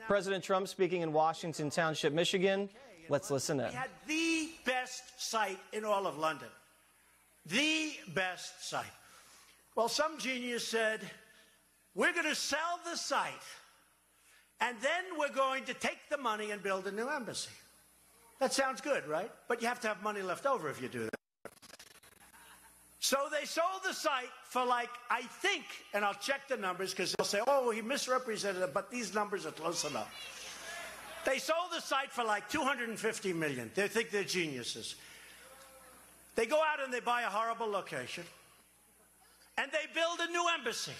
President Trump speaking in Washington Township, Michigan. Let's listen in. We had the best site in all of London. The best site. Well, some genius said, we're going to sell the site, and then we're going to take the money and build a new embassy. That sounds good, right? But you have to have money left over if you do that. So they sold the site for like, I think, and I'll check the numbers because they'll say, oh, he misrepresented it, but these numbers are close enough. They sold the site for like $250 million. They think they're geniuses. They go out and they buy a horrible location, and they build a new embassy.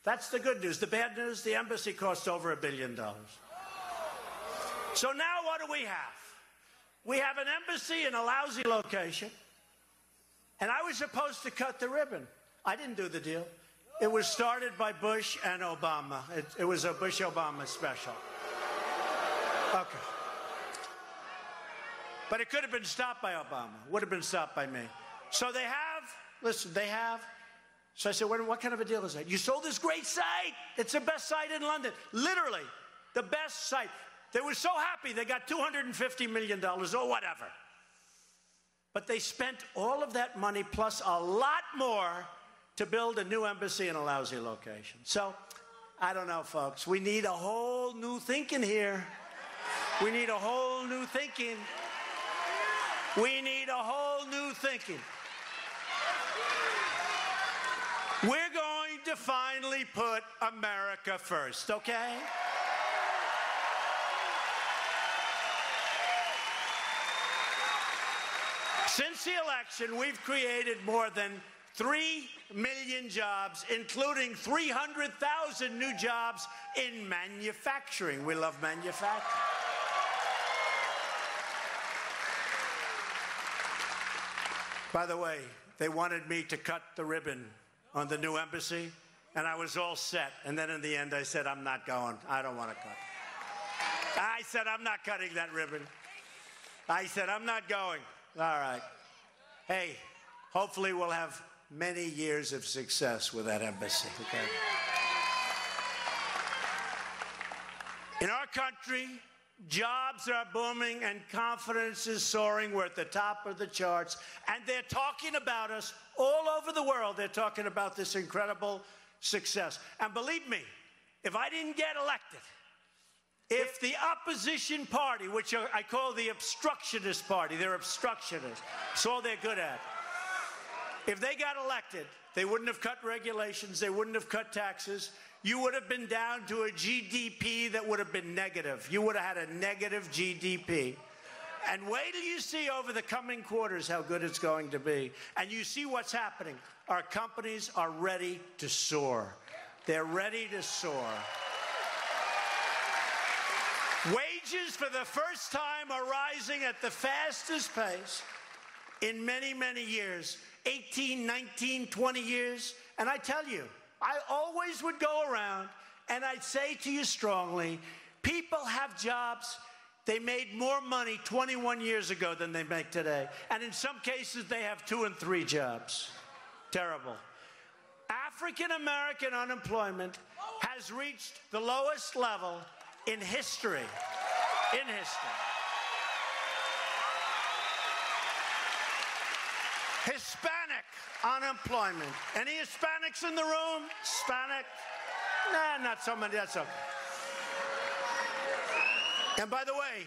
That's the good news. The bad news, the embassy costs over $1 billion. So now what do we have? We have an embassy in a lousy location, and I was supposed to cut the ribbon. I didn't do the deal. It was started by Bush and Obama. It was a Bush-Obama special. Okay. But it could have been stopped by Obama. Would have been stopped by me. So they have, listen, they have. So I said, what kind of a deal is that? You sold this great site. It's the best site in London. Literally, the best site. They were so happy they got $250 million or whatever. But they spent all of that money plus a lot more to build a new embassy in a lousy location. So, I don't know, folks. We need a whole new thinking here. We need a whole new thinking. We need a whole new thinking. We're going to finally put America first, okay? Since the election, we've created more than 3 million jobs, including 300,000 new jobs in manufacturing. We love manufacturing. By the way, they wanted me to cut the ribbon on the new embassy, and I was all set. And then in the end, I said, I'm not going. I don't want to cut. I said, I'm not cutting that ribbon. I said, I'm not going. All right. Hey, hopefully we'll have many years of success with that embassy. Okay? In our country, jobs are booming and confidence is soaring. We're at the top of the charts. And they're talking about us all over the world. They're talking about this incredible success. And believe me, if I didn't get elected, if the opposition party, which I call the obstructionist party, they're obstructionists, that's all they're good at. If they got elected, they wouldn't have cut regulations, they wouldn't have cut taxes. You would have been down to a GDP that would have been negative. You would have had a negative GDP. And wait till you see over the coming quarters how good it's going to be. And you see what's happening. Our companies are ready to soar. They're ready to soar. Wages for the first time are rising at the fastest pace in many, many years. 18, 19, 20 years. And I tell you, I always would go around and I'd say to you strongly, people have jobs. They made more money 21 years ago than they make today. And in some cases, they have 2 and 3 jobs. Terrible. African-American unemployment has reached the lowest level in history. In history. Hispanic unemployment. Any Hispanics in the room? Hispanic? Nah, not so many. That's okay. And by the way,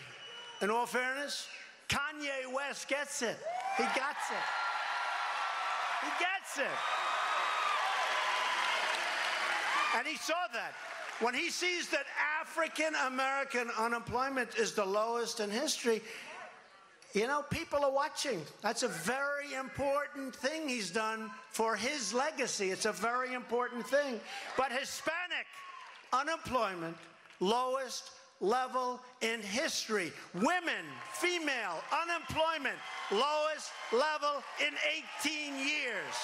in all fairness, Kanye West gets it. He gets it. He gets it. And he saw that. When he sees that African-American unemployment is the lowest in history, you know, people are watching. That's a very important thing he's done for his legacy. It's a very important thing. But Hispanic unemployment, lowest level in history. Women, female unemployment, lowest level in 18 years.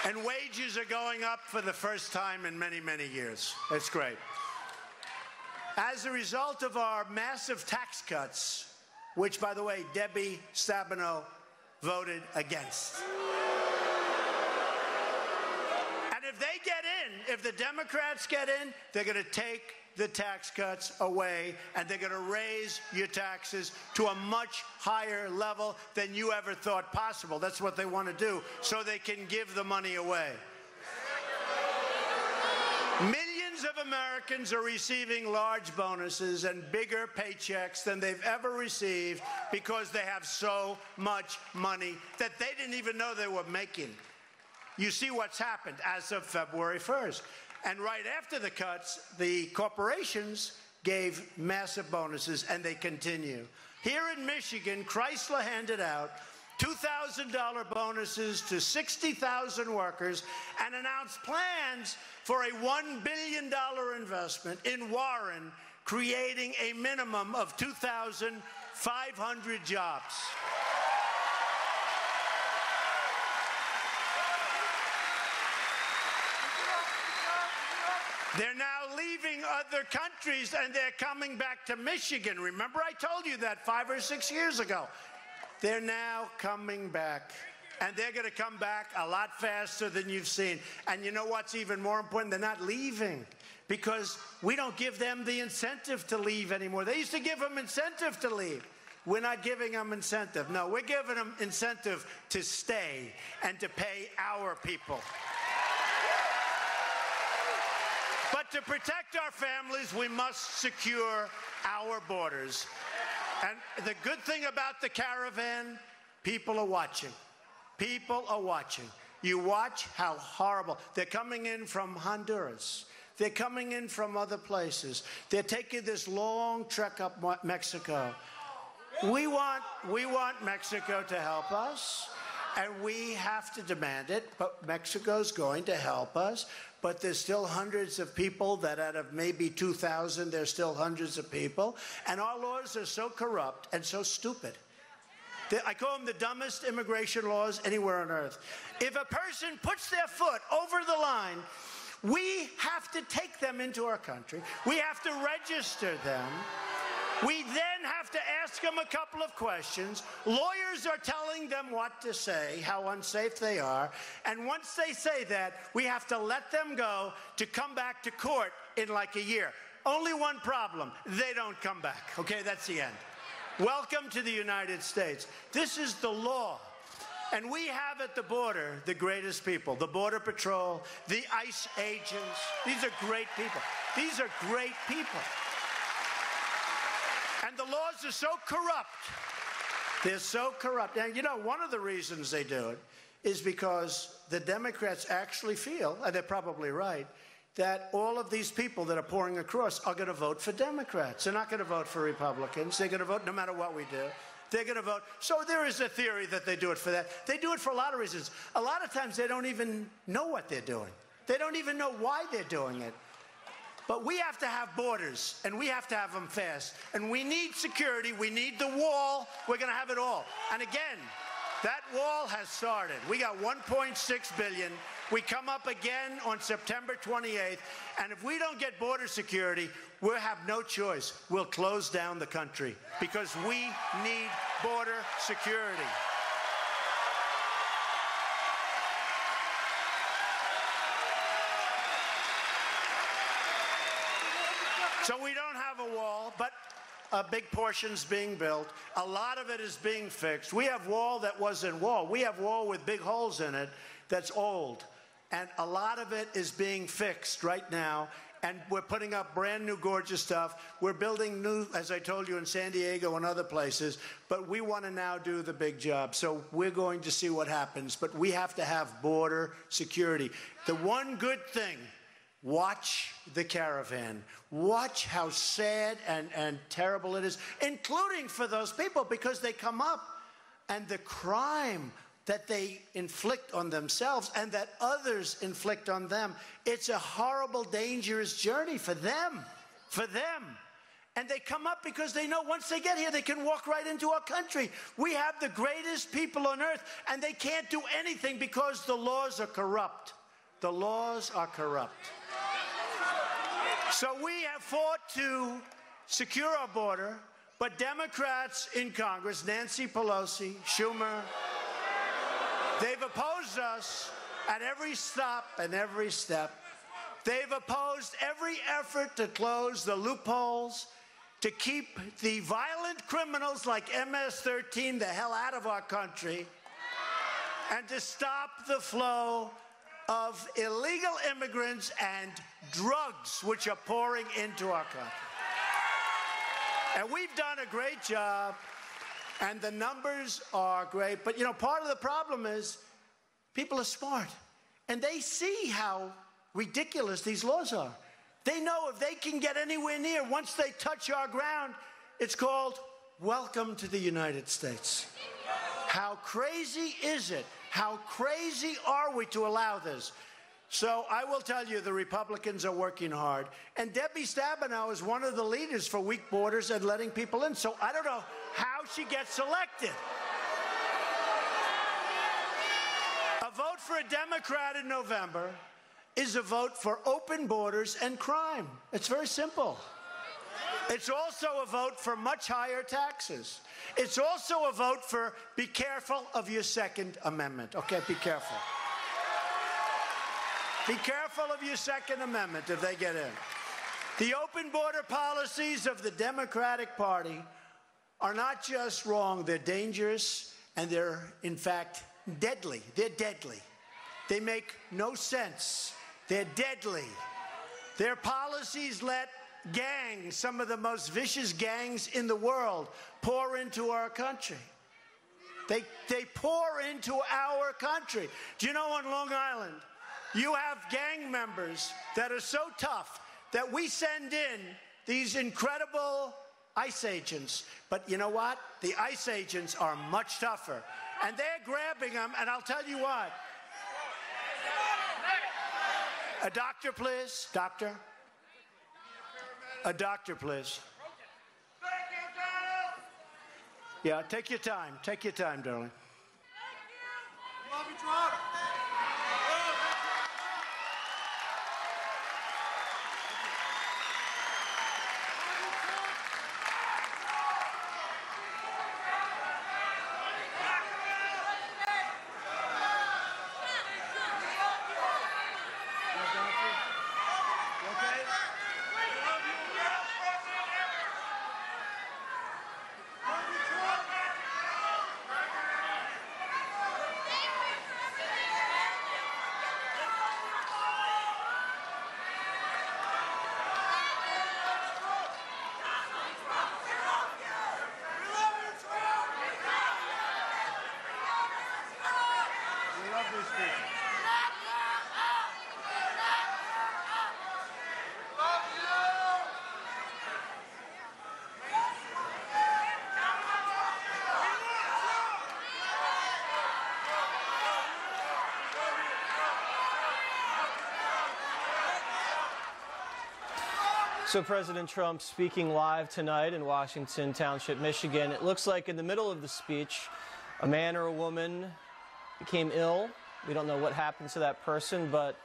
And wages are going up for the first time in many, many years. That's great. As a result of our massive tax cuts, which, by the way, Debbie Stabenow voted against. if they get in, if the Democrats get in, they're going to take the tax cuts away, and they're going to raise your taxes to a much higher level than you ever thought possible. That's what they want to do, so they can give the money away. Millions of Americans are receiving large bonuses and bigger paychecks than they've ever received because they have so much money that they didn't even know they were making. You see what's happened as of February 1st. And right after the cuts, the corporations gave massive bonuses, and they continue. Here in Michigan, Chrysler handed out $2,000 bonuses to 60,000 workers and announced plans for a $1 billion investment in Warren, creating a minimum of 2,500 jobs. They're now leaving other countries, and they're coming back to Michigan. Remember, I told you that 5 or 6 years ago. They're now coming back, and they're going to come back a lot faster than you've seen. And you know what's even more important? They're not leaving, because we don't give them the incentive to leave anymore. They used to give them incentive to leave. We're not giving them incentive. No, we're giving them incentive to stay and to pay our people. But to protect our families, we must secure our borders. And the good thing about the caravan, people are watching. People are watching. You watch how horrible. They're coming in from Honduras. They're coming in from other places. They're taking this long trek up Mexico. We want Mexico to help us, and we have to demand it, but Mexico's going to help us. But there's still hundreds of people that out of maybe 2,000, there's still hundreds of people. And our laws are so corrupt and so stupid. I call them the dumbest immigration laws anywhere on earth. If a person puts their foot over the line, we have to take them into our country. We have to register them. We then have to ask them a couple of questions. Lawyers are telling them what to say, how unsafe they are. And once they say that, we have to let them go to come back to court in like a year. Only one problem. They don't come back. Okay, that's the end. Welcome to the United States. This is the law. And we have at the border the greatest people, the Border Patrol, the ICE agents. These are great people. These are great people. And the laws are so corrupt. They're so corrupt. And you know, one of the reasons they do it is because the Democrats actually feel, and they're probably right, that all of these people that are pouring across are going to vote for Democrats. They're not going to vote for Republicans. They're going to vote no matter what we do. They're going to vote. So there is a theory that they do it for that. They do it for a lot of reasons. A lot of times they don't even know what they're doing. They don't even know why they're doing it. But we have to have borders, and we have to have them fast. And we need security. We need the wall. We're going to have it all. And again, that wall has started. We got $1.6 billion. We come up again on September 28th. And if we don't get border security, we'll have no choice. We'll close down the country because we need border security. So we don't have a wall, but a big portion's being built. A lot of it is being fixed. We have wall that wasn't wall. We have wall with big holes in it that's old. And a lot of it is being fixed right now. And we're putting up brand new gorgeous stuff. We're building new, as I told you, in San Diego and other places. But we want to now do the big job. So we're going to see what happens. But we have to have border security. The one good thing, watch the caravan. Watch how sad and terrible it is, including for those people, because they come up and the crime that they inflict on themselves and that others inflict on them. It's a horrible, dangerous journey for them. And they come up because they know once they get here, they can walk right into our country. We have the greatest people on earth, and they can't do anything because the laws are corrupt. The laws are corrupt. So we have fought to secure our border, but Democrats in Congress, Nancy Pelosi, Schumer, They've opposed us at every stop and every step. They've opposed every effort to close the loopholes, to keep the violent criminals like MS-13 the hell out of our country, and to stop the flow of illegal immigrants and drugs which are pouring into our country. And we've done a great job, and the numbers are great. But, you know, part of the problem is people are smart, and they see how ridiculous these laws are. They know if they can get anywhere near, once they touch our ground, it's called welcome to the United States. How crazy is it? How crazy are we to allow this? So I will tell you, the Republicans are working hard. And Debbie Stabenow is one of the leaders for weak borders and letting people in. So I don't know how she gets elected. A vote for a Democrat in November is a vote for open borders and crime. It's very simple. It's also a vote for much higher taxes. It's also a vote for be careful of your Second Amendment. Okay, be careful. Be careful of your Second Amendment if they get in. The open border policies of the Democratic Party are not just wrong, they're dangerous, and they're, in fact, deadly. They're deadly. They make no sense. They're deadly. Their policies let gangs, some of the most vicious gangs in the world, pour into our country. They pour into our country. Do you know, on Long Island, you have gang members that are so tough that we send in these incredible ICE agents. But you know what? The ICE agents are much tougher. And they're grabbing them, and I'll tell you what. A doctor, please. Doctor. A doctor, please. Yeah, take your time. Take your time, darling. Love you, Trump. So President Trump speaking live tonight in Washington Township, Michigan. It looks like in the middle of the speech, a man or a woman became ill. We don't know what happened to that person, but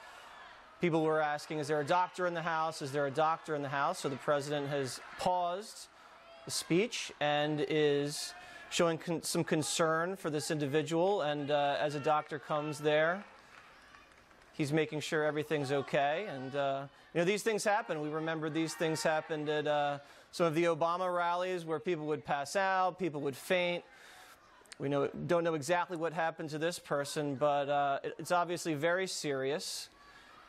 people were asking, is there a doctor in the house? Is there a doctor in the house? So the president has paused the speech and is showing some concern for this individual. And as a doctor comes there, he's making sure everything's okay. And, you know, these things happen. We remember these things happened at some of the Obama rallies where people would pass out, people would faint. We don't know exactly what happened to this person, but it's obviously very serious.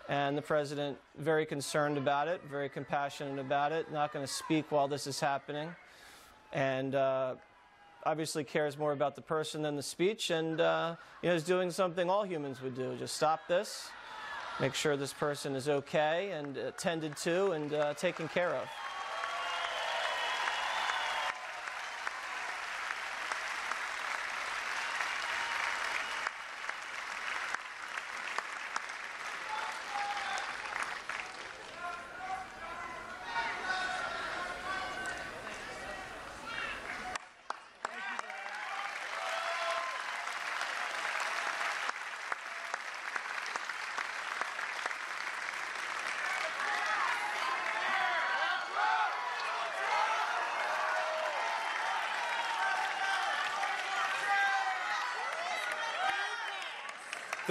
And the president very concerned about it, very compassionate about it, not going to speak while this is happening. And obviously cares more about the person than the speech, and is doing something all humans would do. Just stop this, make sure this person is okay and attended to and taken care of.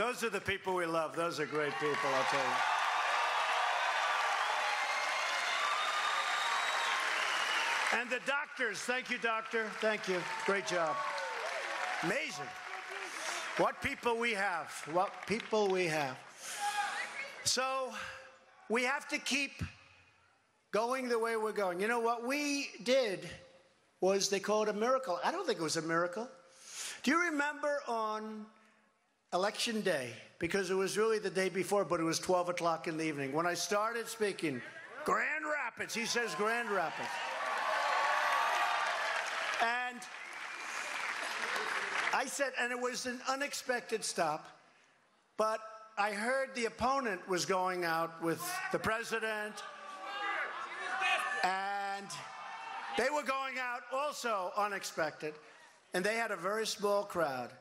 Those are the people we love. Those are great people, I'll tell you. And the doctors, thank you, doctor. Thank you. Great job. Amazing. What people we have. What people we have. So we have to keep going the way we're going. You know, what we did was they called it a miracle. I don't think it was a miracle. Do you remember on Election Day, because it was really the day before, but it was 12 o'clock in the evening, when I started speaking, Grand Rapids, he says Grand Rapids. And I said, and it was an unexpected stop, but I heard the opponent was going out with the president, and they were going out also unexpected, and they had a very small crowd.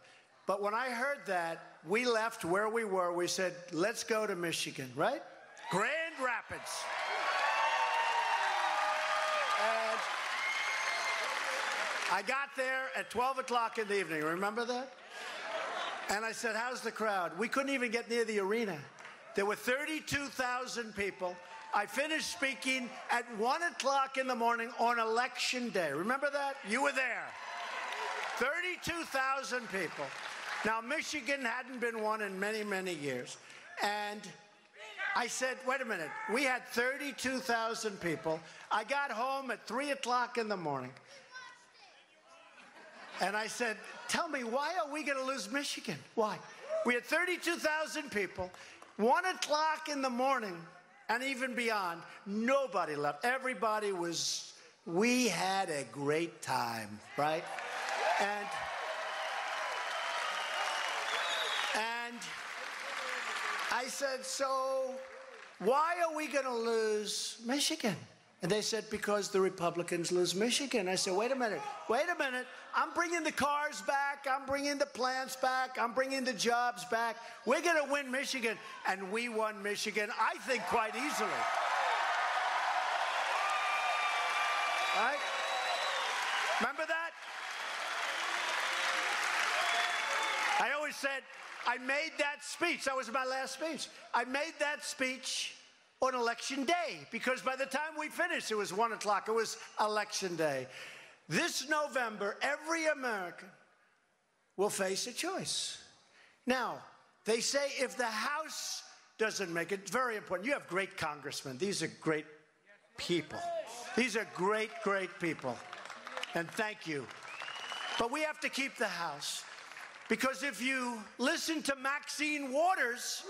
But when I heard that, we left where we were. We said, let's go to Michigan, right? Grand Rapids. And I got there at 12 o'clock in the evening. Remember that? And I said, how's the crowd? We couldn't even get near the arena. There were 32,000 people. I finished speaking at 1 o'clock in the morning on Election Day. Remember that? You were there. 32,000 people. Now, Michigan hadn't been won in many, many years. And I said, wait a minute. We had 32,000 people. I got home at 3 o'clock in the morning. And I said, tell me, why are we going to lose Michigan? Why? We had 32,000 people, 1 o'clock in the morning, and even beyond, nobody left. Everybody was, we had a great time, right? And I said, so why are we going to lose Michigan? And they said, because the Republicans lose Michigan. I said, wait a minute. I'm bringing the cars back. I'm bringing the plants back. I'm bringing the jobs back. We're going to win Michigan. And we won Michigan, I think, quite easily. Right? Remember that? I always said, I made that speech. That was my last speech. I made that speech on Election Day, because by the time we finished, it was 1 o'clock. It was Election Day. This November, every American will face a choice. Now, they say if the House doesn't make it, very important. You have great congressmen. These are great people. These are great, great people. And thank you. But we have to keep the House. Because if you listen to Maxine Waters,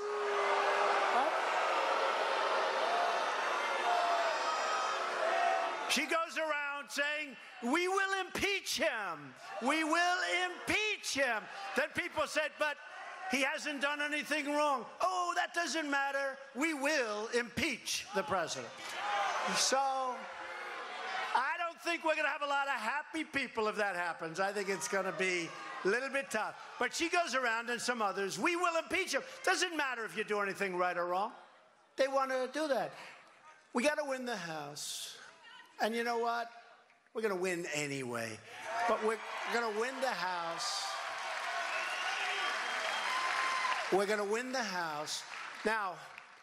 she goes around saying, we will impeach him. We will impeach him. Then people said, but he hasn't done anything wrong. Oh, that doesn't matter. We will impeach the president. So I don't think we're going to have a lot of happy people if that happens. I think it's going to be a little bit tough. But she goes around, and some others, we will impeach him. Doesn't matter if you do anything right or wrong. They want to do that. We got to win the House. And you know what? We're going to win anyway. But we're going to win the House. We're going to win the House. Now,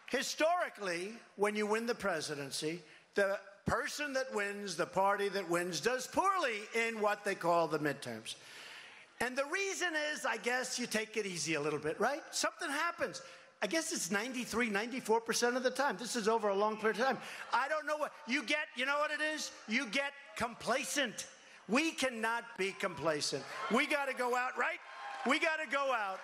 historically, when you win the presidency, the person that wins, the party that wins, does poorly in what they call the midterms. And the reason is, I guess, you take it easy a little bit, right? Something happens. I guess it's 93, 94% of the time. This is over a long period of time. I don't know what you get. You know what it is? You get complacent. We cannot be complacent. We got to go out, right? We got to go out.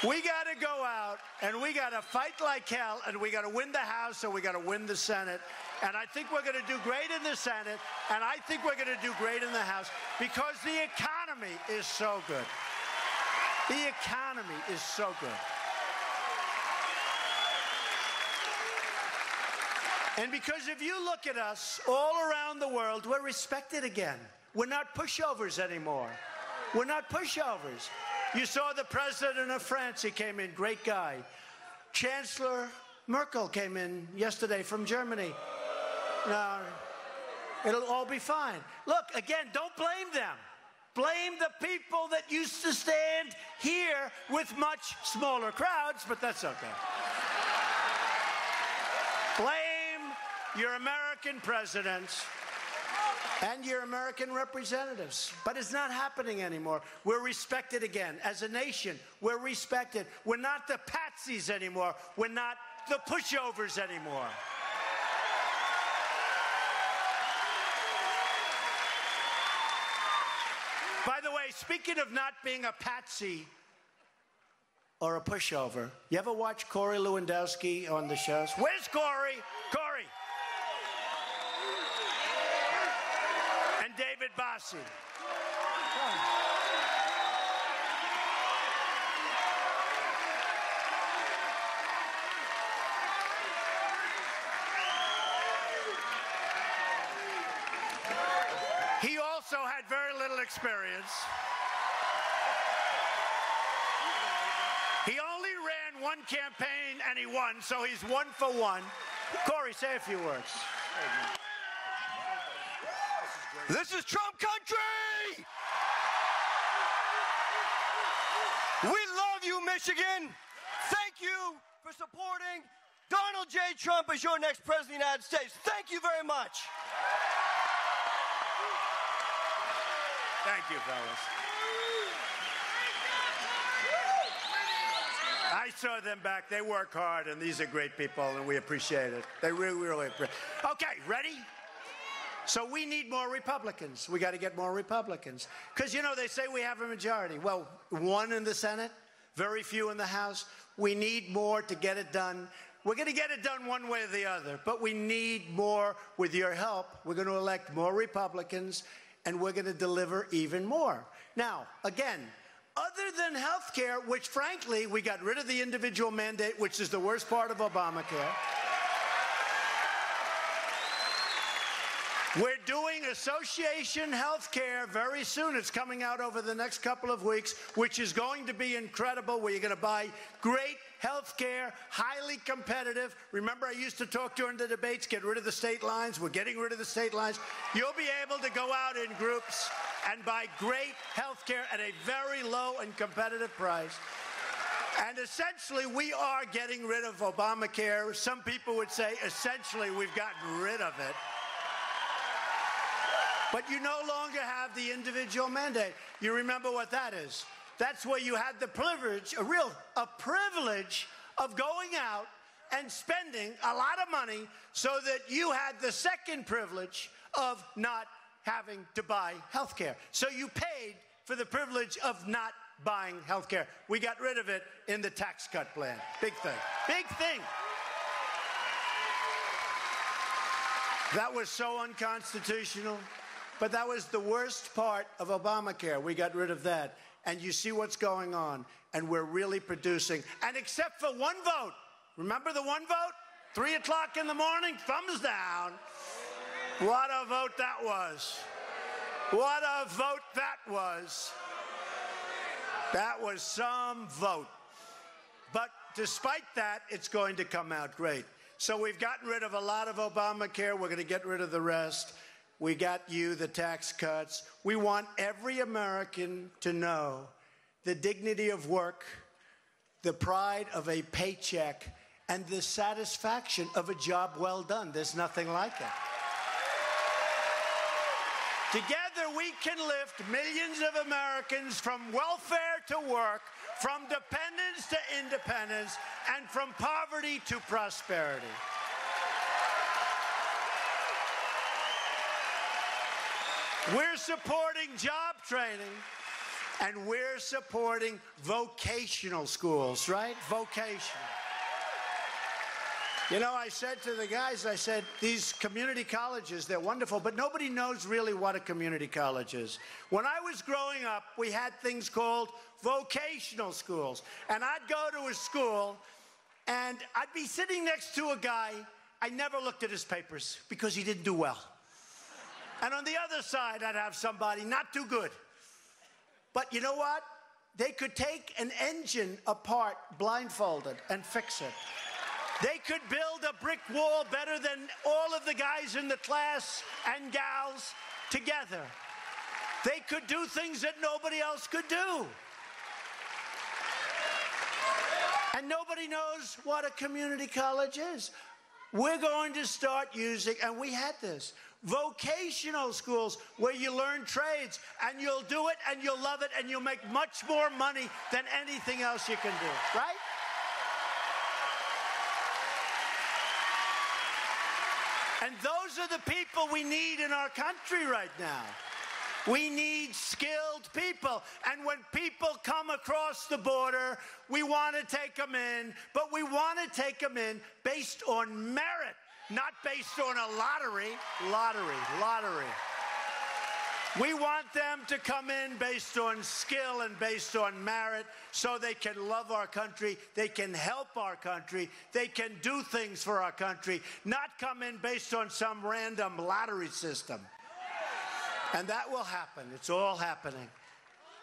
We got to go out, and we got to fight like hell, and we got to win the House, and we got to win the Senate. And I think we're going to do great in the Senate, and I think we're going to do great in the House, because the economy is so good. The economy is so good. And because if you look at us all around the world, we're respected again. We're not pushovers anymore. We're not pushovers. You saw the president of France. He came in, great guy. Chancellor Merkel came in yesterday from Germany. Now, it'll all be fine. Look, again, don't blame them. Blame the people that used to stand here with much smaller crowds, but that's okay. Blame your American presidents and your American representatives. But it's not happening anymore. We're respected again. As a nation, we're respected. We're not the patsies anymore. We're not the pushovers anymore. By the way, speaking of not being a patsy or a pushover, you ever watch Corey Lewandowski on the shows? Where's Corey? Corey. And David Bossie. He also had very little experience. He only ran one campaign and he won, so he's 1 for 1. Corey, say a few words. This is Trump country! We love you, Michigan. Thank you for supporting Donald J. Trump as your next president of the United States. Thank you very much. Thank you, fellas. I saw them back. They work hard, and these are great people, and we appreciate it. They really, really appreciate it. Okay, ready? So we need more Republicans. We got to get more Republicans. Because, you know, they say we have a majority. Well, 1 in the Senate, very few in the House. We need more to get it done. We're going to get it done one way or the other, but we need more with your help. We're going to elect more Republicans, and we're going to deliver even more. Now, again, other than health care, which, frankly, we got rid of the individual mandate, which is the worst part of Obamacare. We're doing association health care very soon. It's coming out over the next couple of weeks, which is going to be incredible, where you're going to buy great health care, highly competitive. Remember, I used to talk during the debates, get rid of the state lines. We're getting rid of the state lines. You'll be able to go out in groups and buy great health care at a very low and competitive price. And essentially, we are getting rid of Obamacare. Some people would say, essentially, we've gotten rid of it. But you no longer have the individual mandate. You remember what that is. That's where you had the privilege, a privilege of going out and spending a lot of money so that you had the second privilege of not having to buy health care. So you paid for the privilege of not buying health care. We got rid of it in the tax cut plan. Big thing. Big thing. That was so unconstitutional. But that was the worst part of Obamacare. We got rid of that. And you see what's going on. And we're really producing. And except for one vote. Remember the one vote? 3 o'clock in the morning, thumbs down. What a vote that was. What a vote that was. That was some vote. But despite that, it's going to come out great. So we've gotten rid of a lot of Obamacare. We're going to get rid of the rest. We got you the tax cuts. We want every American to know the dignity of work, the pride of a paycheck, and the satisfaction of a job well done. There's nothing like it. Together we can lift millions of Americans from welfare to work, from dependence to independence, and from poverty to prosperity. We're supporting job training, and we're supporting vocational schools, right? Vocational. You know, I said to the guys, I said, these community colleges, they're wonderful, but nobody knows really what a community college is. When I was growing up, we had things called vocational schools. And I'd go to a school, and I'd be sitting next to a guy. I never looked at his papers because he didn't do well. And on the other side, I'd have somebody not too good. But you know what? They could take an engine apart blindfolded and fix it. They could build a brick wall better than all of the guys in the class and gals together. They could do things that nobody else could do. And nobody knows what a community college is. We're going to start using, and we had this, vocational schools where you learn trades, and you'll do it, and you'll love it, and you'll make much more money than anything else you can do, right? And those are the people we need in our country right now. We need skilled people. And when people come across the border, we want to take them in, but we want to take them in based on merit, not based on a lottery. Lottery. We want them to come in based on skill and based on merit so they can love our country, they can help our country, they can do things for our country, not come in based on some random lottery system. And that will happen. It's all happening.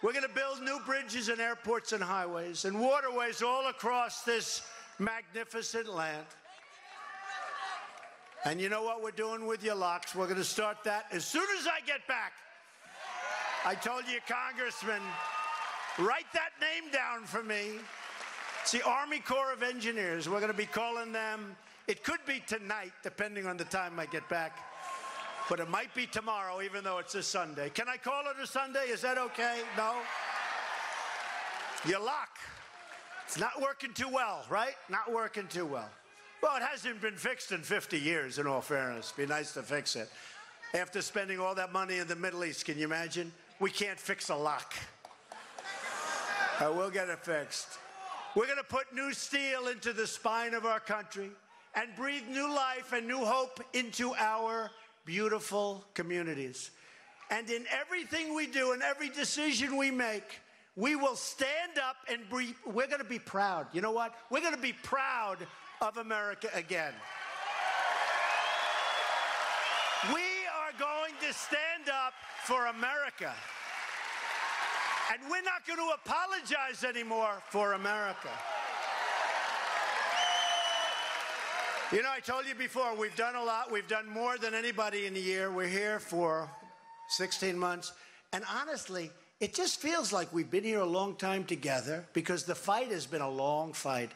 We're going to build new bridges and airports and highways and waterways all across this magnificent land. And you know what we're doing with your locks? We're going to start that as soon as I get back. I told you, Congressman, write that name down for me. It's the Army Corps of Engineers. We're going to be calling them. It could be tonight, depending on the time I get back. But it might be tomorrow, even though it's a Sunday. Can I call it a Sunday? Is that okay? No? Your lock. It's not working too well, right? Not working too well. Well, it hasn't been fixed in 50 years, in all fairness. Be nice to fix it. After spending all that money in the Middle East, can you imagine? We can't fix a lock. We'll get it fixed. We're going to put new steel into the spine of our country and breathe new life and new hope into our beautiful communities. And in everything we do and every decision we make, we will stand up and we're going to be proud. You know what? We're going to be proud of America again. We are going to stand up for America. And we're not going to apologize anymore for America. You know, I told you before, we've done a lot. We've done more than anybody in a year. We're here for 16 months. And honestly, it just feels like we've been here a long time together because the fight has been a long fight.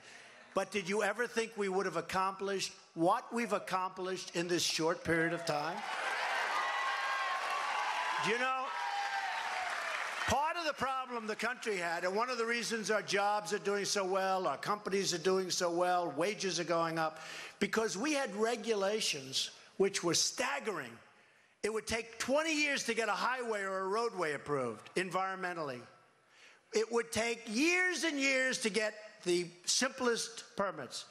But did you ever think we would have accomplished what we've accomplished in this short period of time? You know, part of the problem the country had, and one of the reasons our jobs are doing so well, our companies are doing so well, wages are going up, because we had regulations which were staggering. It would take 20 years to get a highway or a roadway approved environmentally. It would take years and years to get the simplest permits.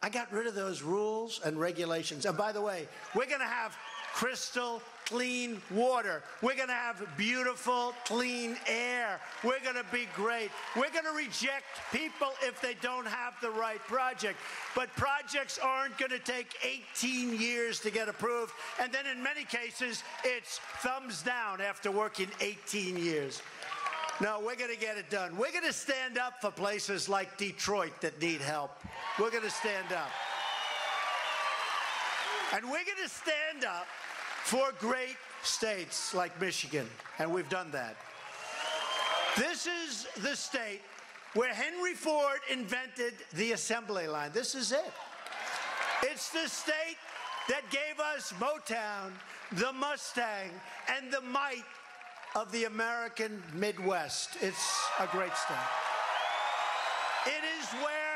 I got rid of those rules and regulations. And by the way, we're going to have crystal clean water. We're going to have beautiful, clean air. We're going to be great. We're going to reject people if they don't have the right project. But projects aren't going to take 18 years to get approved. And then in many cases, it's thumbs down after working 18 years. No, we're going to get it done. We're going to stand up for places like Detroit that need help. We're going to stand up. And we're going to stand up for great states like Michigan, and we've done that. This is the state where Henry Ford invented the assembly line. This is it. It's the state that gave us Motown, the Mustang, and the might of the American Midwest. It's a great state. It is where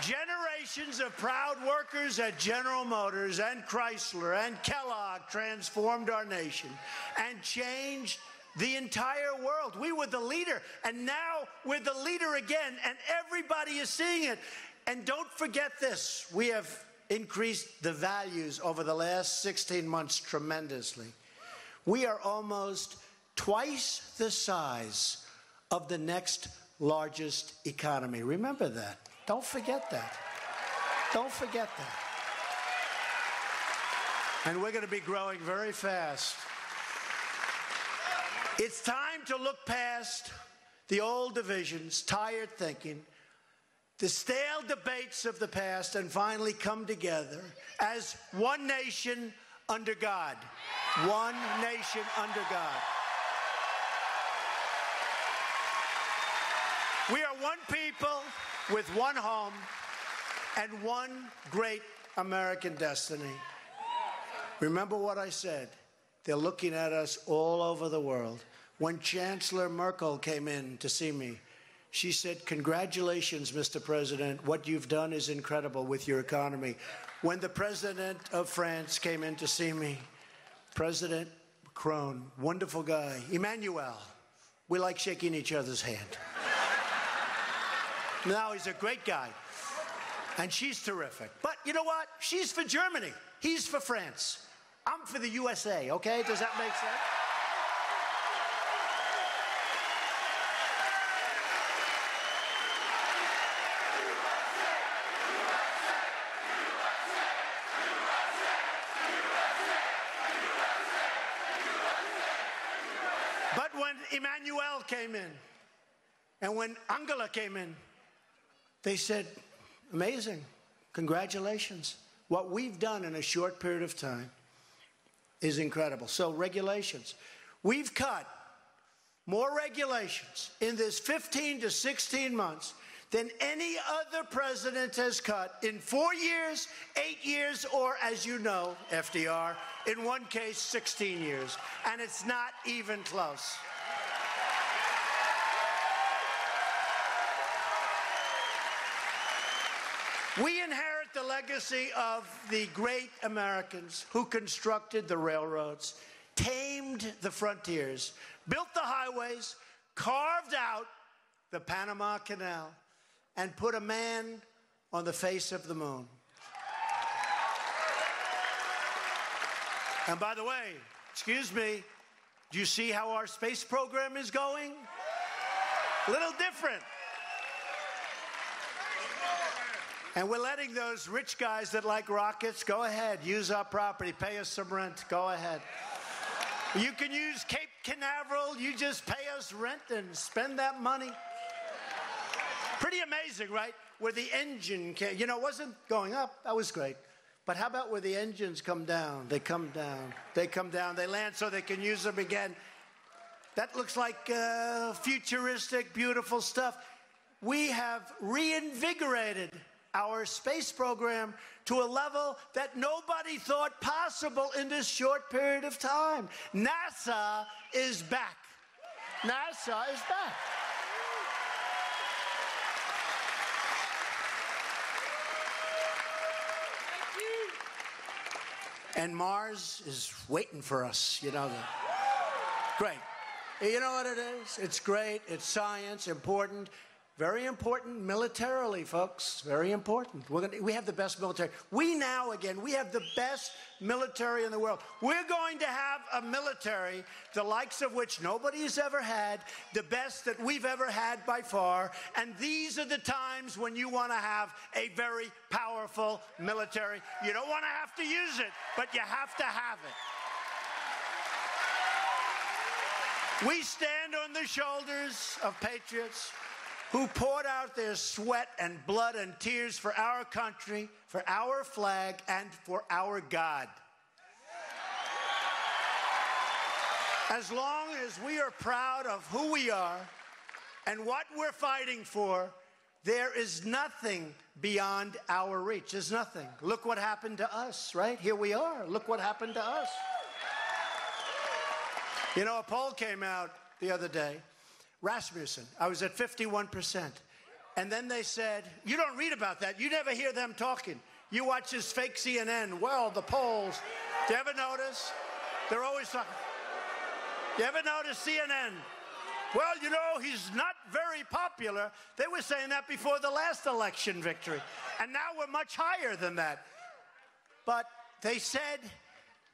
generations of proud workers at General Motors and Chrysler and Kellogg transformed our nation and changed the entire world. We were the leader, and now we're the leader again, and everybody is seeing it. And don't forget this, we have increased the values over the last 16 months tremendously. We are almost twice the size of the next largest economy. Remember that. Don't forget that. Don't forget that. And we're going to be growing very fast. It's time to look past the old divisions, tired thinking, the stale debates of the past, and finally come together as one nation under God. One nation under God. We are one people with one home and one great American destiny. Remember what I said. They're looking at us all over the world. When Chancellor Merkel came in to see me, she said, "Congratulations, Mr. President. What you've done is incredible with your economy." When the President of France came in to see me, President Macron, wonderful guy. Emmanuel, we like shaking each other's hand. Now he's a great guy. And she's terrific. But you know what? She's for Germany. He's for France. I'm for the USA, okay? Does that make sense? But when Emmanuel came in, and when Angela came in, they said, "Amazing. Congratulations. What we've done in a short period of time is incredible." So regulations. We've cut more regulations in this 15 to 16 months than any other president has cut in 4 years, 8 years, or, as you know, FDR, in one case, 16 years. And it's not even close. We inherit the legacy of the great Americans who constructed the railroads, tamed the frontiers, built the highways, carved out the Panama Canal, and put a man on the face of the moon. And by the way, excuse me, do you see how our space program is going? A little different. And we're letting those rich guys that like rockets, go ahead, use our property, pay us some rent, go ahead. You can use Cape Canaveral, you just pay us rent and spend that money. Pretty amazing, right? Where the engine came, you know, it wasn't going up, that was great. But how about where the engines come down? They come down, they come down, they land so they can use them again. That looks like futuristic, beautiful stuff. We have reinvigorated our space program to a level that nobody thought possible in this short period of time. NASA is back. NASA is back. And Mars is waiting for us, you know. Great. You know what it is? It's great. It's science, important. Very important militarily, folks. Very important. We have the best military. We have the best military in the world. We're going to have a military, the likes of which nobody has ever had, the best that we've ever had by far. And these are the times when you want to have a very powerful military. You don't want to have to use it, but you have to have it. We stand on the shoulders of patriots who poured out their sweat and blood and tears for our country, for our flag, and for our God. As long as we are proud of who we are and what we're fighting for, there is nothing beyond our reach. There's nothing. Look what happened to us, right? Here we are. Look what happened to us. You know, a poll came out the other day. Rasmussen, I was at 51%. And then they said, you don't read about that. You never hear them talking. You watch this fake CNN. Well, the polls. Do you ever notice? They're always talking. You ever notice CNN? Well, you know, he's not very popular. They were saying that before the last election victory. And now we're much higher than that. But they said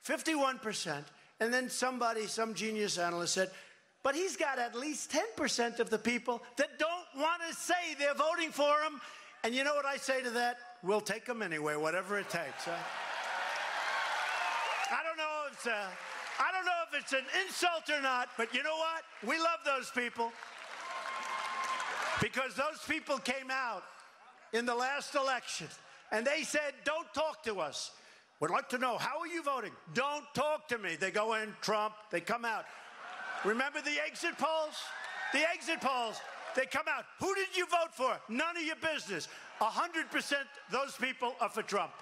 51%. And then some genius analyst said, but he's got at least 10% of the people that don't want to say they're voting for him. And you know what I say to that? We'll take them anyway, whatever it takes. Huh? I don't know if it's an insult or not, but you know what? We love those people. Because those people came out in the last election and they said, don't talk to us. would like to know, how are you voting? Don't talk to me. They go in, Trump, they come out. Remember the exit polls? The exit polls, they come out. Who did you vote for? None of your business. 100% those people are for Trump.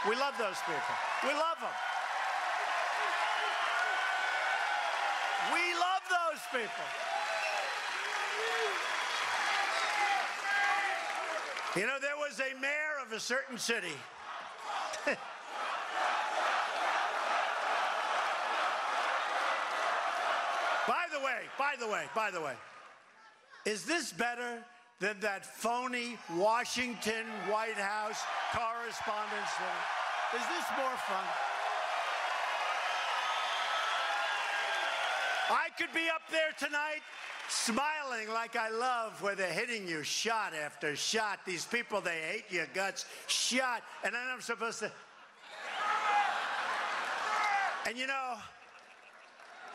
We love those people. We love them. We love those people. You know, there was a mayor of a certain city. By the way, is this better than that phony Washington White House correspondence? Is this more fun? I could be up there tonight smiling like I love where they're hitting you shot after shot. These people, they hate your guts, shot. And then I'm supposed to... And you know,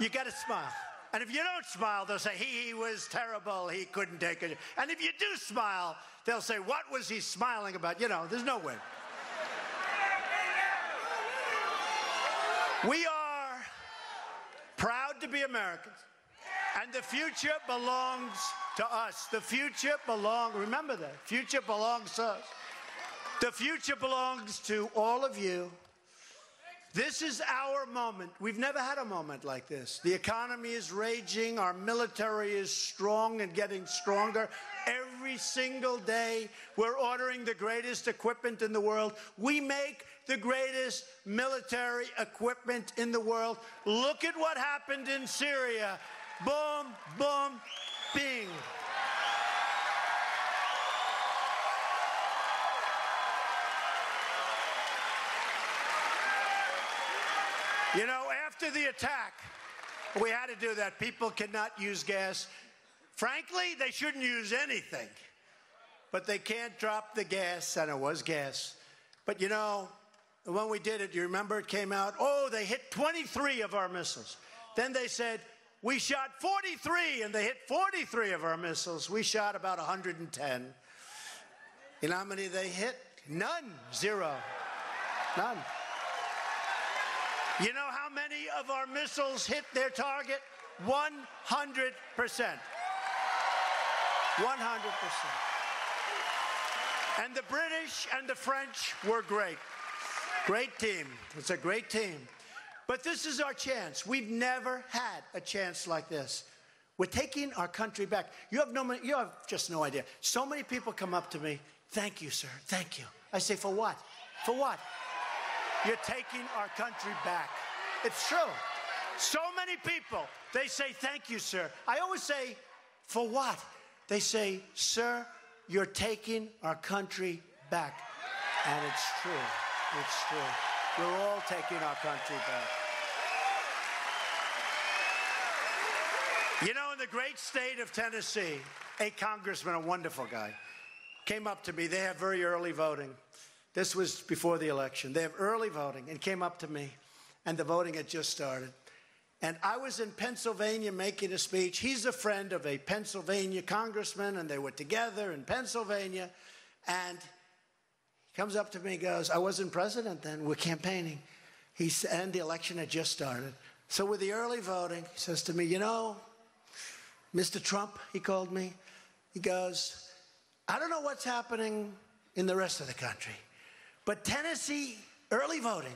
you got to smile. And if you don't smile, they'll say, he was terrible, he couldn't take it. And if you do smile, they'll say, what was he smiling about? You know, there's no way. We are proud to be Americans. And the future belongs to us. The future belongs, remember that, future belongs to us. The future belongs to all of you. This is our moment. We've never had a moment like this. The economy is raging. Our military is strong and getting stronger. Every single day, we're ordering the greatest equipment in the world. We make the greatest military equipment in the world. Look at what happened in Syria. Boom, boom, bing. You know, after the attack, we had to do that. People cannot use gas. Frankly, they shouldn't use anything. But they can't drop the gas, and it was gas. But, you know, when we did it, you remember it came out, oh, they hit 23 of our missiles. Then they said, we shot 43, and they hit 43 of our missiles. We shot about 110. You know how many they hit? None. Zero. None. You know how many of our missiles hit their target? 100%. 100%. And the British and the French were great. Great team. It's a great team. But this is our chance. We've never had a chance like this. We're taking our country back. You have just no idea. So many people come up to me, thank you, sir, thank you. I say, for what? For what? You're taking our country back. It's true. So many people, they say, thank you, sir. I always say, for what? They say, sir, you're taking our country back. And it's true. It's true. We're all taking our country back. You know, in the great state of Tennessee, a congressman, a wonderful guy, came up to me. They have very early voting. This was before the election. They have early voting, and came up to me, and the voting had just started. And I was in Pennsylvania making a speech. He's a friend of a Pennsylvania congressman, and they were together in Pennsylvania. And he comes up to me and goes, I wasn't president then. We're campaigning. And the election had just started. So with the early voting, he says to me, you know, Mr. Trump, he called me. He goes, I don't know what's happening in the rest of the country, but Tennessee, early voting,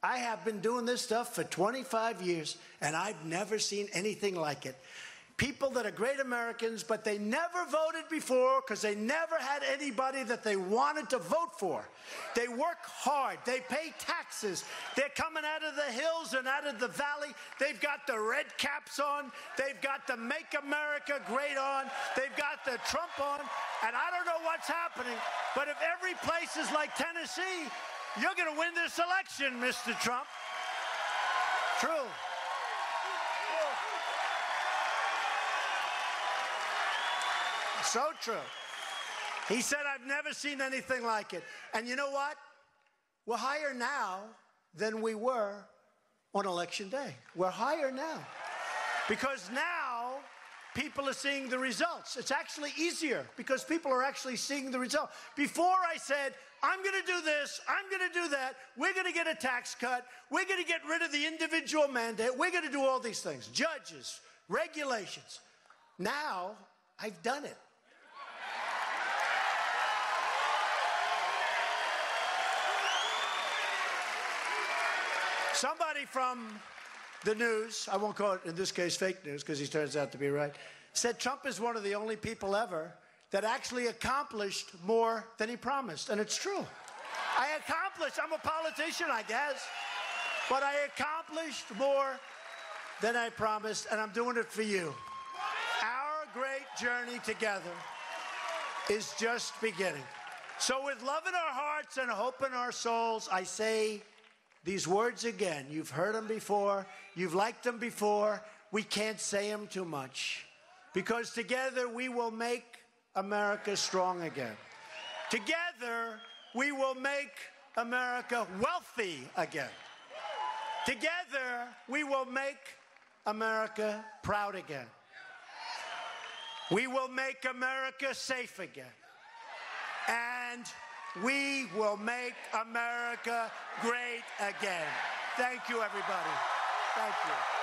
I have been doing this stuff for 25 years, and I've never seen anything like it. People that are great Americans, but they never voted before because they never had anybody that they wanted to vote for. They work hard. They pay taxes. They're coming out of the hills and out of the valley. They've got the red caps on. They've got the Make America Great on. They've got the Trump on. And I don't know what's happening, but if every place is like Tennessee, you're going to win this election, Mr. Trump. True. So true. He said, I've never seen anything like it. And you know what? We're higher now than we were on Election Day. We're higher now. Because now people are seeing the results. It's actually easier because people are actually seeing the result. Before I said, I'm going to do this, I'm going to do that, we're going to get a tax cut, we're going to get rid of the individual mandate, we're going to do all these things, judges, regulations. Now, I've done it. Somebody from the news, I won't call it, in this case, fake news, because he turns out to be right, said Trump is one of the only people ever that actually accomplished more than he promised. And it's true. I'm a politician, I guess, but I accomplished more than I promised, and I'm doing it for you. Our great journey together is just beginning. So with love in our hearts and hope in our souls, I say these words again. You've heard them before. You've liked them before. We can't say them too much. Because together we will make America strong again. Together we will make America wealthy again. Together we will make America proud again. We will make America safe again. And we will make America great again. Thank you, everybody. Thank you.